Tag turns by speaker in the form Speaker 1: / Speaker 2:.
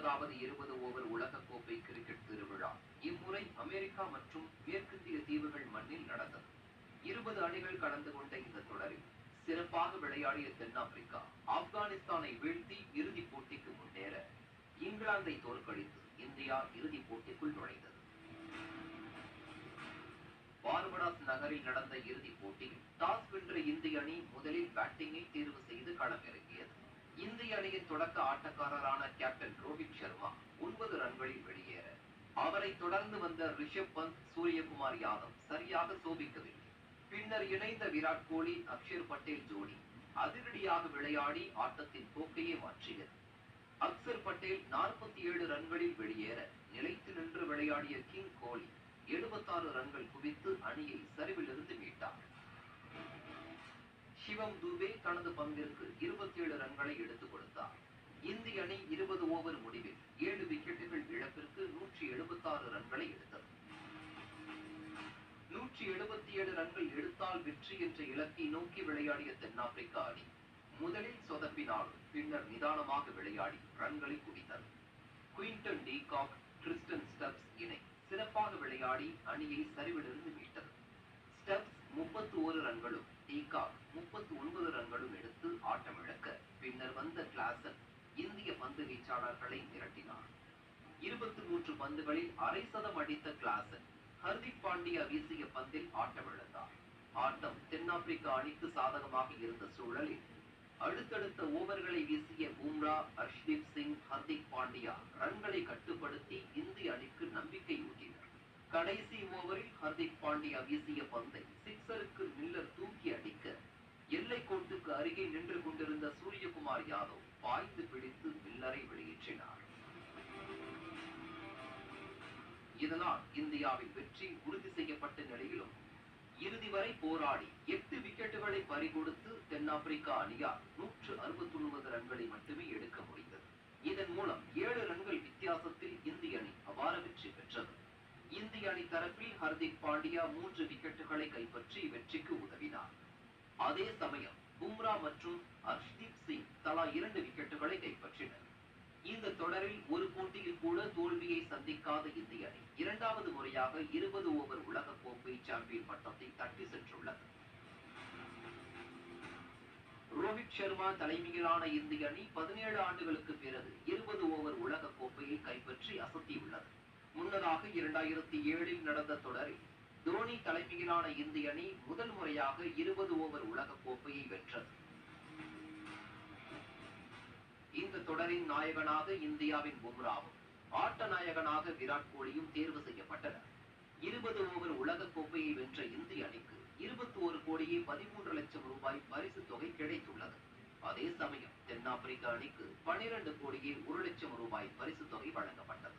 Speaker 1: 19வது 20 over உலகக்கோப்பை cricket திருவிழா இம்முறை அமெரிக்கா மற்றும் மேற்கிந்திய தீவுகள் மண்ணில் நடந்தது. 20 அணிகள் கலந்து கொண்ட இந்த தொடரில் சிறப்பாக விளையாடிய தென்னாப்பிரிக்கா ஆப்கானிஸ்தானை வீழ்த்தி இறுதிப் போட்டிக்கு முன்னேற இங்கிலாந்தை தோற்கடித்து இந்தியா இறுதிப் போட்டிக்குள் நுழைந்தது. பார்படாஸ் நகரில் நடந்த இறுதிப் போட்டியில் டாஸ் வென்ற இந்திய அணி முதலில் பேட்டிங்கை தேர்வு செய்து களமிறங்கியது. இந்திய அணியின் தொடக்க ஆட்டக்காரரான கேப்டன் ரோஹித் சர்மா 9 ரன்களில் வெளியேற, அவரை தொடர்ந்து வந்த ரிஷப் பந்த், சூரியகுமார் யாதவ் சரியாக சோபிக்கவில்லை. பின்னர் இணைந்த விராட் கோலி, அக்ஷர் பட்டேல் ஜோடி அதிரடியாக விளையாடி ஆட்டத்தின் போக்கையே மாற்றியது. அக்ஷர் பட்டேல் 47 ரன்களில் வெளியேற, நிலைத்து நின்று விளையாடிய கிங் கோலி 76 ரன்கள் குவித்து அணியை சரிவிலிருந்து மீட்டார். சிவம் துபே தனது பங்கிற்கு 27 ரன்களை எடுத்துக் கொடுத்தார். இந்திய அணி 20 ஓவர் முடிவில் 7 விக்கெட்டுகள் இழப்பிற்கு 176 ரன்களை எடுத்தது. 177 ரன்கள் எடுத்தால் வெற்றி என்ற இலக்கை நோக்கி விளையாடிய தென்னாப்பிரிக்கா அணி முதலில் சொதப்பினாலும் பின்னர் நிதானமாக விளையாடி ரன்களை குவித்தது. குயின்டன் டீகாக், கிறிஸ்டன் ஸ்டப்ஸ் இணை சிறப்பாக விளையாடி அணியை சரிவிலிருந்து மீட்டது. ஸ்டப்ஸ் 31 ரன்களும் டீகாக் 39 ரன்களும் எடுத்து ஆட்டமிழக்க, பின்னர் வந்த கிளாசன் இந்திய பந்து வீச்சாளர்களை மிரட்டினார். 23 பந்துகளில் அரை சதம் அடித்த கிளாசன் ஹர்திக் பாண்டியா வீசிய பந்தில் ஆட்டமிழந்தார். ஆட்டம் தென்னாப்பிரிக்கா அணிக்கு சாதகமாக இருந்த சூழலில் அடுத்தடுத்த ஓவர்களை வீசிய பும்ரா, ஹர்ஷ்தீப் சிங், ஹர்திக் பாண்டியா ரன்களை கட்டுப்படுத்தி இந்திய அணிக்கு நம்பிக்கை ஊட்டினர். கடைசி ஓவரில் ஹர்திக் பாண்டியா வீசிய பந்தை சிக்ஸருக்கு மில்லர் தூக்கி அடிக்க, எல்லை கோட்டுக்கு அருகே நின்று கொண்டிருந்த சூரியகுமார் யாதவ் பாய்ந்து பிடித்து மில்லரை வெளியேற்றினார். இதனால் இந்தியாவின் வெற்றி உறுதி செய்யப்பட்ட நிலையிலும் இறுதி வரை போராடி 8 விக்கெட்டுகளை பறிகொடுத்து தென்னாப்பிரிக்கா அணியால் 169 ரன்களை மட்டுமே எடுக்க முடிந்தது. இதன் மூலம் 7 ரன்கள் வித்தியாசத்தில் இந்திய அணி அபார வெற்றி பெற்றது. இந்திய அணி தரப்பில் ஹர்திக் பாண்டியா 3 விக்கெட்டுகளை கைப்பற்றி வெற்றிக்கு உதவினார். அதே சமயம் பும்ரா மற்றும் ஹர்ஷ்தீப் சிங் தலா 2 விக்கெட்டுகளை கைப்பற்றினர். இந்த தொடரில் ஒரு போட்டியில் கூட தோல்வியை சந்திக்காத இந்திய அணி 2வது முறையாக 20 ஓவர் உலகக்கோப்பை சாம்பியன் பட்டத்தை தட்டி சென்றுள்ளது. ரோஹித் சர்மா தலைமையிலான இந்திய அணி 17 ஆண்டுகளுக்கு பிறகு 20 ஓவர் உலக கோப்பையை கைப்பற்றி அசத்தியுள்ளது. முன்னதாக 2007இல் நடந்த தொடரில் தோனி தலைமையிலான இந்திய அணி முதல் முறையாக 20 ஓவர் உலக கோப்பையை வென்றது. இந்த தொடரின் நாயகனாக இந்தியாவின் பும்ராவும், ஆட்ட நாயகனாக விராட் கோலியும் தேர்வு செய்யப்பட்டனர். 20 ஓவர் உலக கோப்பையை வென்ற இந்திய அணிக்கு 21 கோடியே 13 லட்சம் ரூபாய் பரிசு தொகை கிடைத்துள்ளது. அதே சமயம் தென்னாப்பிரிக்க அணிக்கு 12 கோடியே 1 லட்சம் ரூபாய் பரிசு தொகை வழங்கப்பட்டது.